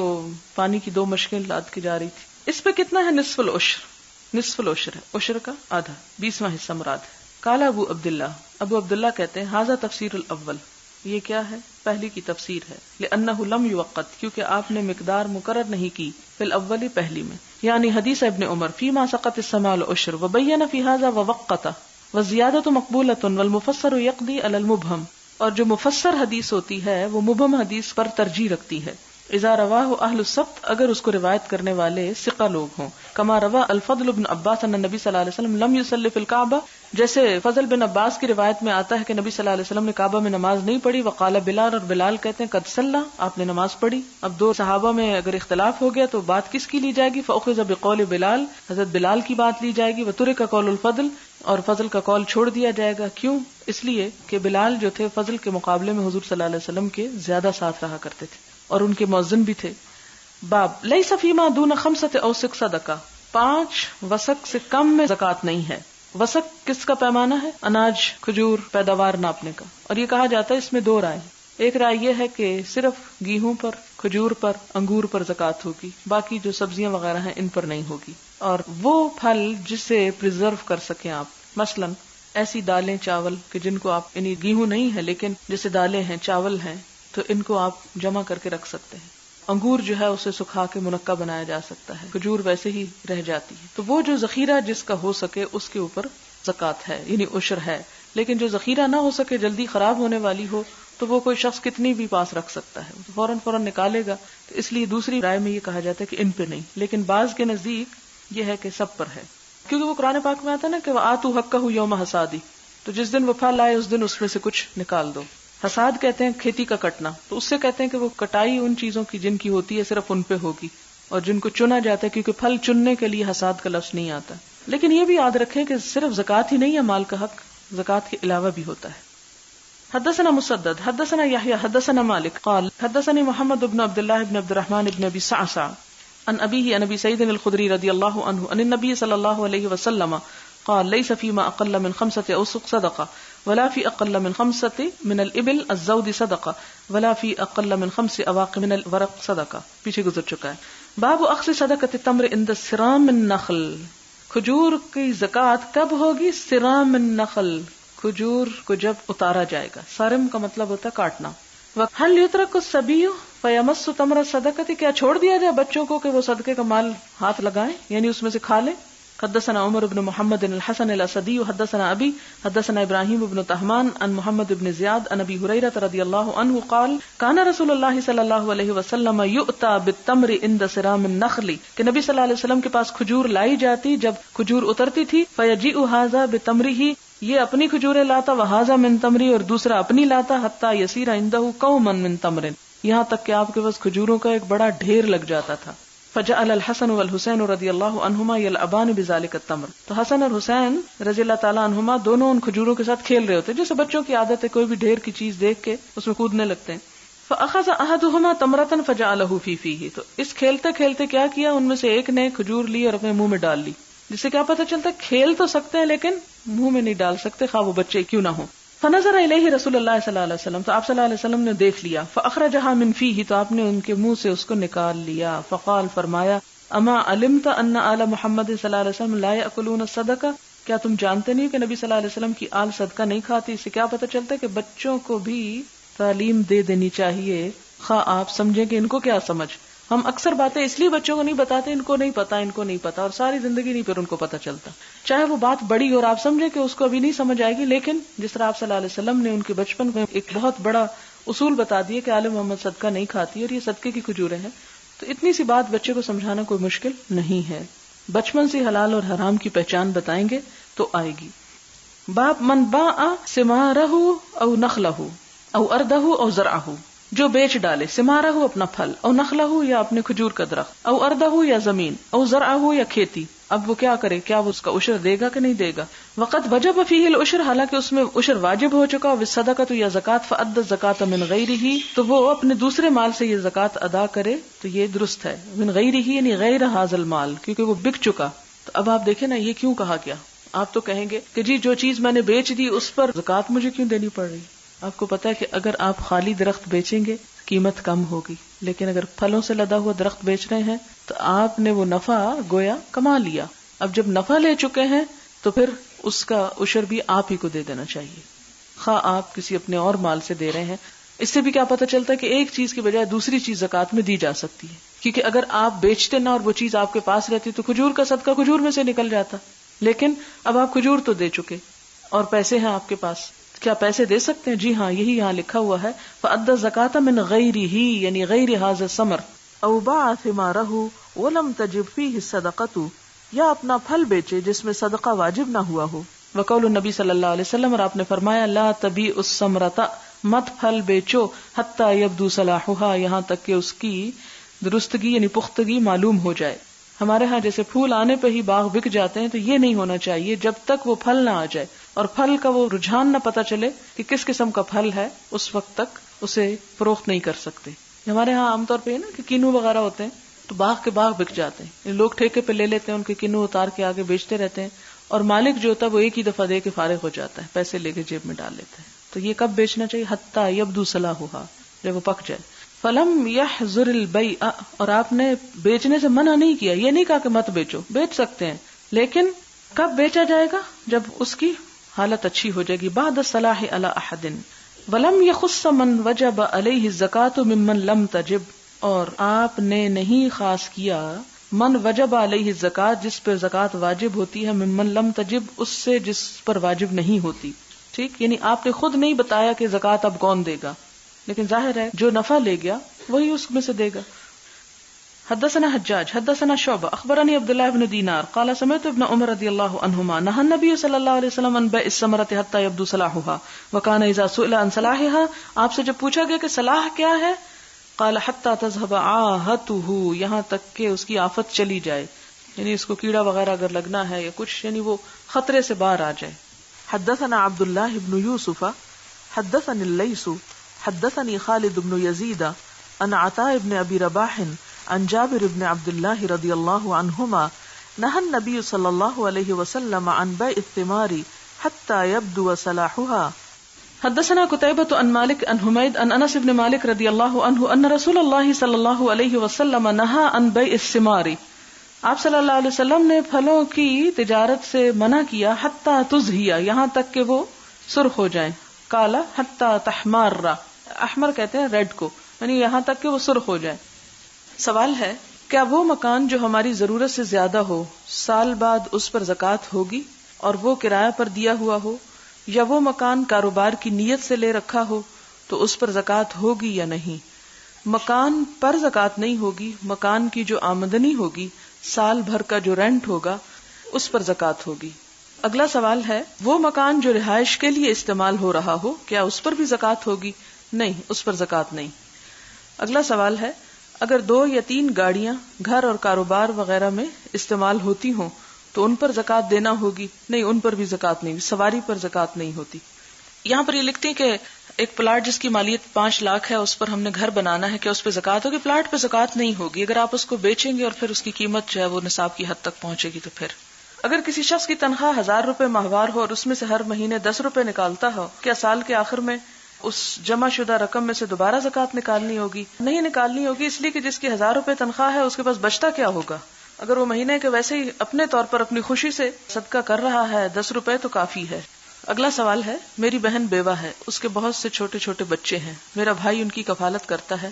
پانی کی 2 مشکیں لاد کے جا رہی تھی. اس پہ کتنا ہے؟ نصف العشر، نصف العشر ہے، عشر کا آدھا، 20واں حصہ مراد ہے. قال ابو عبداللہ، ابو عبداللہ کہتے ہیں ھذا تفسیر الاول، یہ کیا ہے؟ پہلی کی تفسیر ہے. لأنه لم يوقت، کیونکہ آپ نے مقدار مقرر نہیں کی، فی الاول پہلی میں، یعنی حدیث ابن عمر فیما سقط السماء العشر وبین فی ھذا ووقت وزیادۃ مقبولۃ والمفسر یقضی علی المبہم، اور جو مفسر حدیث ہوتی ہے وہ مبہم حدیث پر ترجیح رکھتی ہے. اذا رواہ اہل السبت، اگر اس کو روایت کرنے والے ثقہ لوگ ہوں. کما روا الفضل بن عباس ان النبی صلی اللہ علیہ وسلم لم یصلی فی الکعبہ، جیسے فضل بن عباس کی روایت میں آتا ہے کہ نبی صلی اللہ علیہ وسلم نے کعبہ میں نماز نہیں پڑھی. وقال بلال، اور بلال کہتے ہیں قد صلی، آپ نے نماز پڑھی. اب 2 صحابہ میں اگر اختلاف ہو گیا تو بات کس کی لی جائے گی؟ فاخذ بقول بلال، حضرت بلال کی بات لی جائے گی. وترک قول الفضل، اور فضل کا قول چھوڑ دیا جائے گا. کیوں؟ اس لیے کہ بلال جو تھے فضل کے مقابلے میں حضور صلی اللہ علیہ وسلم کے زیادہ ساتھ رہا کرتے تھے اور ان کے مؤذن بھی تھے. باب لیس فیما دون 5 اوسق صدقہ، 5 وسق سے کم میں زکوٰۃ نہیں ہے. وسق کس کا پیمانہ ہے؟ اناج، کھجور، پیداوار ناپنے کا. اور یہ کہا جاتا ہے اس میں 2 رائے. ایک رائے یہ ہے کہ صرف گیہوں پر، کھجور پر، انگور پر زکوٰۃ ہوگی، باقی جو سبزیاں وغیرہ ہیں ان پر نہیں ہوگی. اور وہ پھل جسے پریزرو کر سکیں آپ، مثلا ایسی دالیں، چاول کہ جن کو آپ، یعنی گیہوں نہیں ہے لیکن جیسے دالیں ہیں، چاول ہیں، تو ان کو آپ جمع کر کے رکھ سکتے ہیں. انگور جو ہے اسے سکھا کے منقع بنایا جا سکتا ہے, کھجور ویسے ہی رہ جاتی ہے. تو وہ جو ذخیرہ جس کا ہو سکے اس کے اوپر زکوٰۃ ہے, یعنی عشر ہے. لیکن جو ذخیرہ نہ ہو سکے, جلدی خراب ہونے والی ہو, تو وہ کوئی شخص کتنی بھی پاس رکھ سکتا ہے, فوراً نکالے گا. تو اس لیے دوسری رائے میں یہ کہا جاتا ہے کہ ان پہ نہیں, لیکن بعض کے نزدیک یہ ہے کہ سب پر ہے, کیونکہ وہ قرآن پاک میں آتا ہے نا کہ وآتوا حقہ یوم حصادی, تو جس دن وہ پھل آئے اس دن اس میں سے کچھ نکال دو. حصاد کہتے ہیں کھیتی کا کٹنا, تو اس سے کہتے ہیں کہ وہ کٹائی ان چیزوں کی جن کی ہوتی ہے صرف ان پہ ہوگی, اور جن کو چنا جاتا ہے, کیونکہ پھل چننے کے لیے حصاد کا لفظ نہیں آتا. لیکن یہ بھی یاد رکھیں کہ صرف زکوٰۃ ہی نہیں ہے مال کا حق, زکوٰۃ کے علاوہ بھی ہوتا ہے. حدثنا مسدد حدثنا یحییٰ حدثنا مالک قال حدثني محمد بن عبد الله بن عبد الرحمن بن ابي صعصع عن ابيه عن ابي سعيد الخدري رضي الله عنه عن النبي صلى الله عليه وسلم قال ليس فيما اقل من 5 اوسق صدقه ولا في اقل من 5 من الابل الزود صدقه ولا في اقل من 5 اواق من الورق صدقه. پیچھے گزر چکا ہے. باب اخذ صدقۃ التمر عند صرام النخل, کھجور کی زکوٰۃ کب ہوگی؟ صرام النخل, کھجور کو جب اتارا جائے گا. سارم کا مطلب ہوتا ہے کاٹنا. هل يترك الصبي فيمس تمر الصدقة, کیا چھوڑ دیا جائے بچوں کو کہ وہ صدقے کا مال ہاتھ لگائیں, یعنی اس میں سے کھا لیں؟ حدثنا عمر بن محمد الحسن الاسدی حدثنا ابی حدثنا ابراہیم بن طہمان عن محمد بن زیاد عن ابی ہریرہ رضی اللہ عنہ قال کان رسول اللہ صلی اللہ علیہ وسلم یؤتی بالتمر عند صرام النخل, کہ نبی صلی اللہ علیہ وسلم کے پاس کھجور لائی جاتی جب کھجور اترتی تھی. فیجیء ھذا بتمرہ, یہ اپنی کھجوریں لاتا, وھذا من تمری, اور دوسرا اپنی لاتا, حتی یسیر عندہ قوما من تمر, یہاں تک کہ آپ کے پاس کھجوروں کا ایک بڑا ڈھیر لگ جاتا تھا. فجعل الحسن والحسین رضی اللہ عنہما یلعبان بذلک التمر, تو حسن اور حسین رضی اللہ تعالی عنہما دونوں ان کھجوروں کے ساتھ کھیل رہے ہوتے, جیسے بچوں کی عادت ہے, کوئی بھی ڈھیر کی چیز دیکھ کے اس میں کودنے لگتے ہیں. فاخذ احدہما تمرۃ فجعلہ فی فیہ, تو اس کھیلتے کھیلتے کیا کیا, ان میں سے ایک نے کھجور لی اور اپنے منہ میں ڈال لی. جس سے کیا پتہ چلتا ہے کھیل تو سکتے ہیں لیکن منہ میں نہیں ڈال سکتے, خواہ وہ بچے کیوں نہ ہوں. فنظر الیہ رسول اللہ صلی اللہ علیہ وسلم, تو آپ صلی اللہ علیہ وسلم نے دیکھ لیا. فاخرجھا من فیہ, تو آپ نے ان کے منہ سے اس کو نکال لیا. فقال, فرمایا, اما علمت ان آل محمد صلی اللہ علیہ وسلم لا یاکلون الصدقہ, کیا تم جانتے نہیں کہ نبی صلی اللہ علیہ وسلم کی آل صدقہ نہیں کھاتی؟ اس سے کیا پتہ چلتا ہے کہ بچوں کو بھی تعلیم دے دینی چاہیے, خواہ آپ سمجھیں کہ ان کو کیا سمجھ. ہم اکثر باتیں اس لیے بچوں کو نہیں بتاتے, ان کو نہیں پتا, اور ساری زندگی نہیں پھر ان کو پتہ چلتا. چاہے وہ بات بڑی اور آپ سمجھیں کہ اس کو ابھی نہیں سمجھ آئے گی, لیکن جس طرح آپ صلی اللہ علیہ وسلم نے ان کے بچپن میں ایک بہت بڑا اصول بتا دیے کہ آل محمد صدقہ نہیں کھاتی اور یہ صدقے کی کھجوریں ہیں, تو اتنی سی بات بچے کو سمجھانا کوئی مشکل نہیں ہے. بچپن سے حلال اور حرام کی پہچان بتائیں گے تو آئے گی. باب من باع ثمارہ او نخلہ او اردہ او زرعہ, جو بیچ ڈالے ثمارہ اپنا پھل, او نخلہ یا اپنے کھجور کا درخت, او اردہ یا زمین, او زرعہ یا کھیتی. اب وہ کیا کرے, کیا وہ اس کا عشر دے گا کہ نہیں دے گا؟ وقت وجب فیہ العشر, حالانکہ اس میں عشر واجب ہو چکا. والصدقۃ یا زکات, فأدى الزکاۃ من غیرہ, تو وہ اپنے دوسرے مال سے یہ زکات ادا کرے تو یہ درست ہے. من غیرہ یعنی غیر ھذا المال, کیونکہ وہ بک چکا. تو اب آپ دیکھیں نا, یہ کیوں کہا گیا؟ آپ تو کہیں گے کہ جی جو چیز میں نے بیچ دی اس پر زکات مجھے کیوں دینی پڑ رہی؟ آپ کو پتا ہے کہ اگر آپ خالی درخت بیچیں گے قیمت کم ہوگی, لیکن اگر پھلوں سے لدا ہوا درخت بیچ رہے ہیں تو آپ نے وہ نفع گویا کما لیا. اب جب نفع لے چکے ہیں تو پھر اس کا عشر بھی آپ ہی کو دے دینا چاہیے, خواہ آپ کسی اپنے اور مال سے دے رہے ہیں. اس سے بھی کیا پتہ چلتا ہے کہ ایک چیز کی بجائے دوسری چیز زکات میں دی جا سکتی ہے, کیونکہ اگر آپ بیچتے نہ اور وہ چیز آپ کے پاس رہتی تو کھجور کا صدقہ کھجور میں سے نکل جاتا, لیکن اب آپ کھجور تو دے چکے اور پیسے ہیں آپ کے پاس, کیا پیسے دے سکتے ہیں؟ جی ہاں, یہی یہاں لکھا ہوا ہے فأدى الزکاۃ من غیرہ یعنی غیر ھذا الثمر, او باع ثمارہ ولم تجب فیہ الصدقۃ, یا اپنا پھل بیچے جس میں صدقہ واجب نہ ہوا ہو. وقول النبی صلی اللہ علیہ وسلم, اور آپ نے فرمایا لا تبیع الثمرۃ, مت پھل بیچو حتی یبدو صلاحها, یہاں تک کہ اس کی درستگی یعنی پختگی معلوم ہو جائے. ہمارے ہاں جیسے پھول آنے پہ ہی باغ بک جاتے ہیں, تو یہ نہیں ہونا چاہیے جب تک وہ پھل نہ آ جائے اور پھل کا وہ رجحان نہ پتہ چلے کہ کس قسم کا پھل ہے, اس وقت تک اسے فروخت نہیں کر سکتے. ہمارے ہاں عام طور پہ نا کہ کینو وغیرہ ہوتے ہیں تو باغ کے باغ بک جاتے ہیں, لوگ ٹھیکے پہ لے لیتے ہیں, ان کے کینو اتار کے آگے بیچتے رہتے ہیں, اور مالک جو ہوتا ہے وہ ایک ہی دفعہ دے کے فارغ ہو جاتا ہے, پیسے لے کے جیب میں ڈال لیتے ہیں. تو یہ کب بیچنا چاہیے؟ حتی یبدو صلاحها, جب وہ پک جائے. فلم یحظر البیع, اور آپ نے بیچنے سے منع نہیں کیا, یہ نہیں کہا کہ مت بیچو, بیچ سکتے ہیں, لیکن کب بیچا جائے گا؟ جب اس کی حالت اچھی ہو جائے گی. بعد الصلاح علی احد, ولم یخص من وجب علیہ الزکاۃ ممن لم تجب، اور آپ نے نہیں خاص کیا من وجب علیہ الزکاۃ، جس پر زکوٰۃ واجب ہوتی ہے، ممن لم تجب، اس سے جس پر واجب نہیں ہوتی. ٹھیک، یعنی آپ نے خود نہیں بتایا کہ زکوٰۃ اب کون دے گا، لیکن ظاہر ہے جو نفع لے گیا وہی اس میں سے دے گا. حدثنا حجاج حدثنا شعبہ اخبرنی عبداللہ بن دینار قال سمعت ابن عمر رضی اللہ عنہما نہى النبی صلی اللہ علیہ وسلم عن بیع الثمرۃ حتى يبدو صلاحها وكان اذا سئل عن صلاحها، آپ سے جب پوچھا گیا کہ صلاح کیا ہے، قال حتى تذهب عاهته، یہاں تک کہ اس کی آفت چلی جائے، یعنی اس کو کیڑا وغیرہ اگر لگنا ہے یا کچھ، یعنی وہ خطرے سے باہر آ جائے. حدثنا عبد اللہ بن یوسف حدثني الليث حدثني خالد بن يزيد عن عطاء بن ابي رباح عن جابر بن عبد الله رضی اللہ عنہما نهى النبي صلی اللہ علیہ وسلم عن بيع الثمار حتى يبدو صلاحها. حدثنا قتيبة عن مالك عن حميد عن انس بن مالك رضی اللہ عنہ ان رسول اللہ صلی اللہ علیہ وسلم نهى عن بيع الثمار، آپ صلی اللہ علیہ وسلم نے پھلوں کی تجارت سے منع کیا، حتی تزہیہ، یہاں تک کہ وہ سرخ ہو جائیں، کالا حتی تحمار، احمر کہتے ہیں ریڈ کو، یعنی یہاں تک کہ وہ سرخ ہو جائے. سوال ہے، کیا وہ مکان جو ہماری ضرورت سے زیادہ ہو، سال بعد اس پر زکوٰۃ ہوگی اور وہ کرایہ پر دیا ہوا ہو، یا وہ مکان کاروبار کی نیت سے لے رکھا ہو تو اس پر زکوٰۃ ہوگی یا نہیں؟ مکان پر زکوٰۃ نہیں ہوگی، مکان کی جو آمدنی ہوگی، سال بھر کا جو رینٹ ہوگا، اس پر زکوٰۃ ہوگی. اگلا سوال ہے، وہ مکان جو رہائش کے لیے استعمال ہو رہا ہو، کیا اس پر بھی زکوٰۃ ہوگی؟ نہیں، اس پر زکوٰۃ نہیں. اگلا سوال ہے، اگر 2 یا 3 گاڑیاں گھر اور کاروبار وغیرہ میں استعمال ہوتی ہوں تو ان پر زکوٰۃ دینا ہوگی؟ نہیں، ان پر بھی زکوٰۃ نہیں، سواری پر زکوٰۃ نہیں ہوتی. یہاں پر یہ لکھتے ہیں کہ ایک پلاٹ جس کی مالیت 5 لاکھ ہے، اس پر ہم نے گھر بنانا ہے، کیا اس پہ زکوٰۃ ہوگی؟ پلاٹ پہ زکوٰۃ نہیں ہوگی. اگر آپ اس کو بیچیں گے اور پھر اس کی قیمت جو ہے وہ نصاب کی حد تک پہنچے گی تو پھر. اگر کسی شخص کی تنخواہ 1000 روپے ماہوار ہو اور اس میں سے ہر مہینے 10 روپے نکالتا ہو، کیا سال کے آخر میں اس جمع شدہ رقم میں سے دوبارہ زکوٰۃ نکالنی ہوگی؟ نہیں نکالنی ہوگی، اس لیے کہ جس کی 1000 روپے تنخواہ ہے اس کے پاس بچتا کیا ہوگا؟ اگر وہ مہینے کے ویسے ہی اپنے طور پر اپنی خوشی سے صدقہ کر رہا ہے 10 روپے تو کافی ہے. اگلا سوال ہے، میری بہن بیوہ ہے، اس کے بہت سے چھوٹے چھوٹے بچے ہیں، میرا بھائی ان کی کفالت کرتا ہے،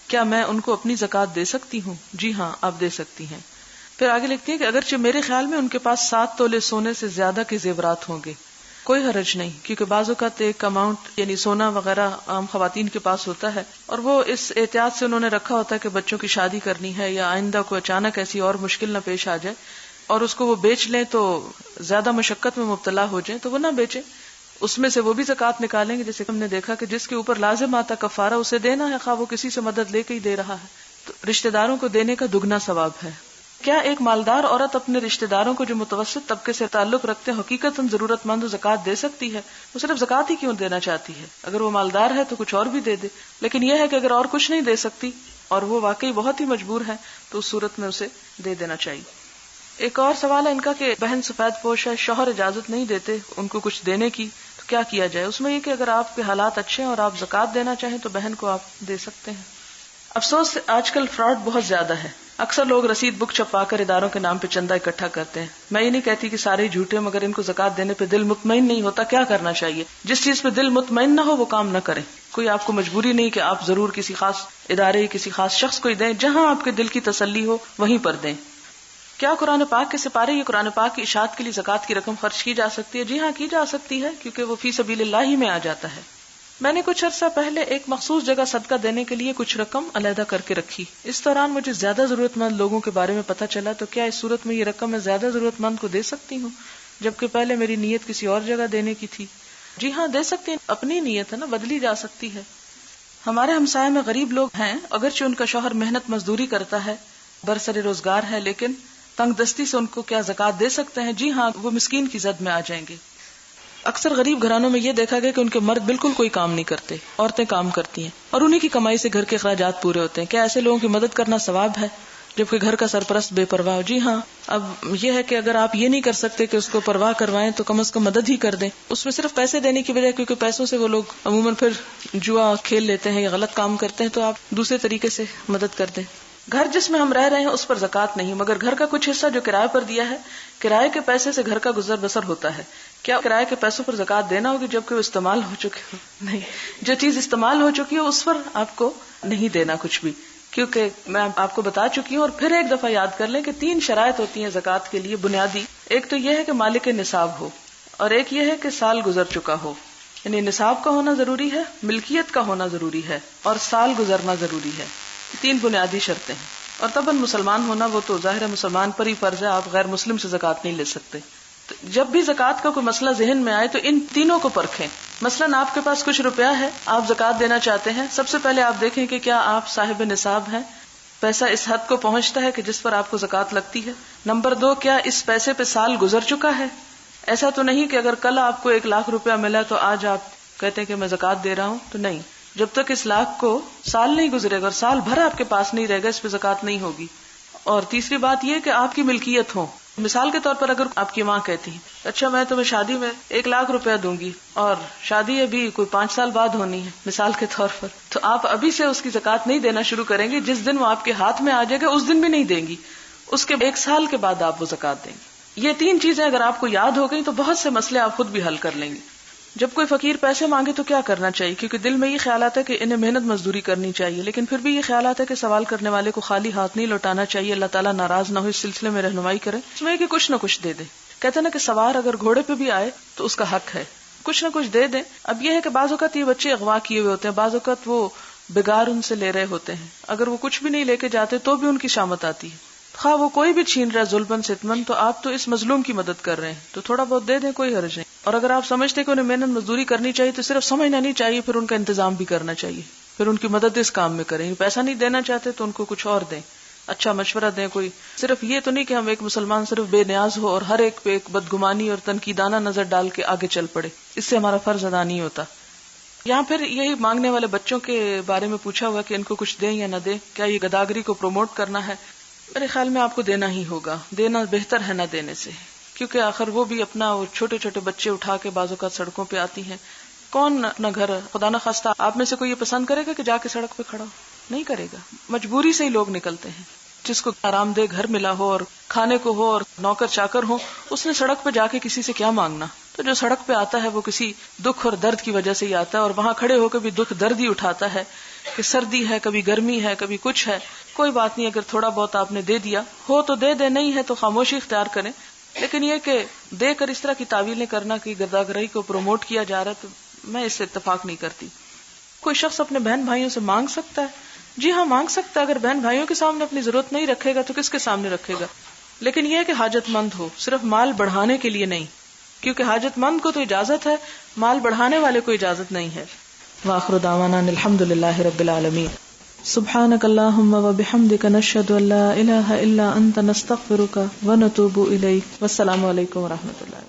کیا میں ان کو اپنی زکوٰۃ دے سکتی ہوں؟ جی ہاں، آپ دے سکتی ہیں. پھر آگے لکھتی ہے کہ اگرچہ میرے خیال میں ان کے پاس 7 تولے سونے سے زیادہ کے زیورات ہوں گے، کوئی حرج نہیں، کیونکہ بعض اوقات ایک اماؤنٹ یعنی سونا وغیرہ عام خواتین کے پاس ہوتا ہے اور وہ اس احتیاط سے انہوں نے رکھا ہوتا ہے کہ بچوں کی شادی کرنی ہے یا آئندہ کو اچانک ایسی اور مشکل نہ پیش آ جائے اور اس کو وہ بیچ لیں تو زیادہ مشقت میں مبتلا ہو جائیں تو وہ نہ بیچیں. اس میں سے وہ بھی زکوٰۃ نکالیں گے، جیسے ہم نے دیکھا کہ جس کے اوپر لازم آتا کفارہ اسے دینا ہے، خواہ وہ کسی سے مدد لے کے ہی دے رہا ہے، تو رشتہ داروں کو دینے کا دگنا ثواب ہے. کیا ایک مالدار عورت اپنے رشتہ داروں کو جو متوسط طبقے سے تعلق رکھتے ہیں حقیقتاً ضرورت مند زکوٰۃ دے سکتی ہے؟ وہ صرف زکوٰۃ ہی کیوں دینا چاہتی ہے؟ اگر وہ مالدار ہے تو کچھ اور بھی دے دے، لیکن یہ ہے کہ اگر اور کچھ نہیں دے سکتی اور وہ واقعی بہت ہی مجبور ہے تو اس صورت میں اسے دے دینا چاہیے. ایک اور سوال ہے ان کا کہ بہن سفید پوش ہے، شوہر اجازت نہیں دیتے ان کو کچھ دینے کی، تو کیا کیا جائے؟ اس میں یہ کہ اگر آپ کے حالات اچھے ہیں اور آپ زکوٰۃ دینا چاہیں تو بہن کو آپ دے سکتے ہیں. افسوس آج کل فراڈ بہت زیادہ ہے، اکثر لوگ رسید بک چھپا کر اداروں کے نام پہ چندہ اکٹھا کرتے ہیں. میں یہ نہیں کہتی کہ سارے جھوٹے، مگر ان کو زکوٰۃ دینے پہ دل مطمئن نہیں ہوتا. کیا کرنا چاہیے؟ جس چیز پہ دل مطمئن نہ ہو وہ کام نہ کریں. کوئی آپ کو مجبوری نہیں کہ آپ ضرور کسی خاص ادارے کسی خاص شخص کو ہی دیں، جہاں آپ کے دل کی تسلی ہو وہیں پر دیں. کیا قرآن پاک کے سپارے یا قرآن پاک کی اشاعت کے لیے زکوٰۃ کی رقم خرچ کی جا سکتی ہے؟ جی ہاں، کی جا سکتی ہے، کیونکہ وہ فی سبیل اللہ ہی میں آ جاتا ہے. میں نے کچھ عرصہ پہلے ایک مخصوص جگہ صدقہ دینے کے لیے کچھ رقم علیحدہ کر کے رکھی. اس دوران مجھے زیادہ ضرورت مند لوگوں کے بارے میں پتہ چلا، تو کیا اس صورت میں یہ رقم میں زیادہ ضرورت مند کو دے سکتی ہوں جبکہ پہلے میری نیت کسی اور جگہ دینے کی تھی؟ جی ہاں، دے سکتی ہیں، اپنی نیت ہے نا، بدلی جا سکتی ہے. ہمارے ہمسائے میں غریب لوگ ہیں، اگرچہ ان کا شوہر محنت مزدوری کرتا ہے، برسر روزگار ہے، لیکن تنگ دستی سے ان کو کیا زکوٰۃ دے سکتے ہیں؟ جی ہاں، وہ مسکین کی زد میں آ جائیں گے. اکثر غریب گھرانوں میں یہ دیکھا گیا کہ ان کے مرد بالکل کوئی کام نہیں کرتے، عورتیں کام کرتی ہیں اور انہی کی کمائی سے گھر کے اخراجات پورے ہوتے ہیں. کیا ایسے لوگوں کی مدد کرنا ثواب ہے جبکہ گھر کا سرپرست بے پرواہ ہو؟ جی ہاں. اب یہ ہے کہ اگر آپ یہ نہیں کر سکتے کہ اس کو پرواہ کروائیں تو کم از کم مدد ہی کر دیں. اس میں صرف پیسے دینے کی بجائے، کیونکہ پیسوں سے وہ لوگ عموماً پھر جوا کھیل لیتے ہیں یا غلط کام کرتے ہیں، تو آپ دوسرے طریقے سے مدد کر دیں. گھر جس میں ہم رہ رہے ہیں اس پر زکوٰۃ نہیں، مگر گھر کا کچھ حصہ جو کرائے پر دیا ہے، کرائے کے پیسے سے گھر کا گزر بسر ہوتا ہے. کیا کرائے کے پیسوں پر زکات دینا ہوگی جبکہ وہ استعمال ہو چکے ہو؟ نہیں، جو چیز استعمال ہو چکی ہو اس پر آپ کو نہیں دینا کچھ بھی، کیونکہ میں آپ کو بتا چکی ہوں. اور پھر ایک دفعہ یاد کر لیں کہ 3 شرائط ہوتی ہیں زکات کے لیے بنیادی. ایک تو یہ ہے کہ مالک نصاب ہو، اور ایک یہ ہے کہ سال گزر چکا ہو. یعنی نصاب کا ہونا ضروری ہے، ملکیت کا ہونا ضروری ہے، اور سال گزرنا ضروری ہے. 3 بنیادی شرطیں ہیں. اور طبعاً مسلمان ہونا وہ تو ظاہر ہے مسلمان پر ہی فرض ہے، آپ غیر مسلم سے زکات نہیں لے سکتے. تو جب بھی زکات کا کوئی مسئلہ ذہن میں آئے تو ان تینوں کو پرکھیں. مثلاً آپ کے پاس کچھ روپیہ ہے، آپ زکات دینا چاہتے ہیں، سب سے پہلے آپ دیکھیں کہ کیا آپ صاحب نصاب ہیں، پیسہ اس حد کو پہنچتا ہے کہ جس پر آپ کو زکات لگتی ہے. نمبر 2، کیا اس پیسے پہ سال گزر چکا ہے. ایسا تو نہیں کہ اگر کل آپ کو 1 لاکھ روپیہ ملا تو آج آپ کہتے ہیں کہ میں زکات دے رہا ہوں، تو نہیں. جب تک اس لاکھ کو سال نہیں گزرے گا اور سال بھر آپ کے پاس نہیں رہے گا، اس پہ زکات نہیں ہوگی. اور تیسری بات یہ کہ آپ کی ملکیت ہو. مثال کے طور پر اگر آپ کی ماں کہتی ہے اچھا میں تمہیں شادی میں 1 لاکھ روپیہ دوں گی، اور شادی ابھی کوئی 5 سال بعد ہونی ہے مثال کے طور پر، تو آپ ابھی سے اس کی زکات نہیں دینا شروع کریں گے. جس دن وہ آپ کے ہاتھ میں آ جائے گا اس دن بھی نہیں دیں گی، اس کے 1 سال کے بعد آپ وہ زکات دیں گے. یہ 3 چیزیں اگر آپ کو یاد ہو گئی تو بہت سے مسئلے آپ خود بھی حل کر لیں گے. جب کوئی فقیر پیسے مانگے تو کیا کرنا چاہیے، کیونکہ دل میں یہ خیال آتا ہے کہ انہیں محنت مزدوری کرنی چاہیے، لیکن پھر بھی یہ خیال آتا ہے کہ سوال کرنے والے کو خالی ہاتھ نہیں لوٹانا چاہیے. اللہ تعالیٰ ناراض نہ ہو، اس سلسلے میں رہنمائی کرے، اس میں کہ کچھ نہ کچھ دے دے. کہتے ہیں نا کہ سوار اگر گھوڑے پہ بھی آئے تو اس کا حق ہے کچھ نہ کچھ دے دیں. اب یہ ہے کہ بعض اوقات یہ بچے اغوا کیے ہوئے ہوتے ہیں، بعض اوقات وہ بگار ان سے لے رہے ہوتے ہیں، اگر وہ کچھ بھی نہیں لے کے جاتے تو بھی ان کی شامت آتی ہے. خواہ وہ کوئی بھی چھین رہا ہے ظلمن ستمن، تو آپ تو اس مظلوم کی مدد کر رہے ہیں، تو تھوڑا بہت دے دیں، کوئی حرج نہیں. اور اگر آپ سمجھتے کہ انہیں محنت مزدوری کرنی چاہیے تو صرف سمجھنا نہیں چاہیے، پھر ان کا انتظام بھی کرنا چاہیے، پھر ان کی مدد اس کام میں کریں. پیسہ نہیں دینا چاہتے تو ان کو کچھ اور دیں، اچھا مشورہ دیں. کوئی صرف یہ تو نہیں کہ ہم ایک مسلمان صرف بے نیاز ہو اور ہر ایک پہ ایک بدگمانی اور تنقیدانہ نظر ڈال کے آگے چل پڑے، اس سے ہمارا فرض ادا نہیں ہوتا. یہاں پھر یہی مانگنے والے بچوں کے بارے میں پوچھا ہوا کہ ان کو کچھ دیں یا نہ دیں، کیا یہ گداگری کو پروموٹ کرنا ہے؟ میرے خیال میں آپ کو دینا ہی ہوگا، دینا بہتر ہے نہ دینے سے، کیونکہ آخر وہ بھی اپنا وہ چھوٹے چھوٹے بچے اٹھا کے بعض اوقات سڑکوں پہ آتی ہیں. کون اپنا گھر خدا نہ خواستہ آپ میں سے کوئی یہ پسند کرے گا کہ جا کے سڑک پہ کھڑا ہو؟ نہیں کرے گا. مجبوری سے ہی لوگ نکلتے ہیں. جس کو آرام دہ گھر ملا ہو اور کھانے کو ہو اور نوکر چاکر ہو، اس نے سڑک پہ جا کے کسی سے کیا مانگنا. تو جو سڑک پہ آتا ہے وہ کسی دکھ اور درد کی وجہ سے ہی آتا ہے، اور وہاں کھڑے ہو کے بھی دکھ درد ہی اٹھاتا ہے کہ سردی ہے، کبھی گرمی ہے، کبھی کچھ ہے. کوئی بات نہیں، اگر تھوڑا بہت آپ نے دے دیا ہو تو دے دے، نہیں ہے تو خاموشی اختیار کریں. لیکن یہ کہ دے کر اس طرح کی تعویلیں کرنا کہ گرداگرہی کو پروموٹ کیا جا رہا ہے، تو میں اس سے اتفاق نہیں کرتی. کوئی شخص اپنے بہن بھائیوں سے مانگ سکتا ہے؟ جی ہاں مانگ سکتا ہے. اگر بہن بھائیوں کے سامنے اپنی ضرورت نہیں رکھے گا تو کس کے سامنے رکھے گا؟ لیکن یہ کہ حاجت مند ہو، صرف مال بڑھانے کے لیے نہیں، کیونکہ حاجت مند کو تو اجازت ہے، مال بڑھانے والے کو اجازت نہیں ہے. وآخر دعوانا الحمدللہ رب العالمین. سبحانک اللہم وبحمدک نشہد ان لا الہ الا انت نستغفرک ونتوب الیک. والسلام علیکم ورحمۃ اللہ.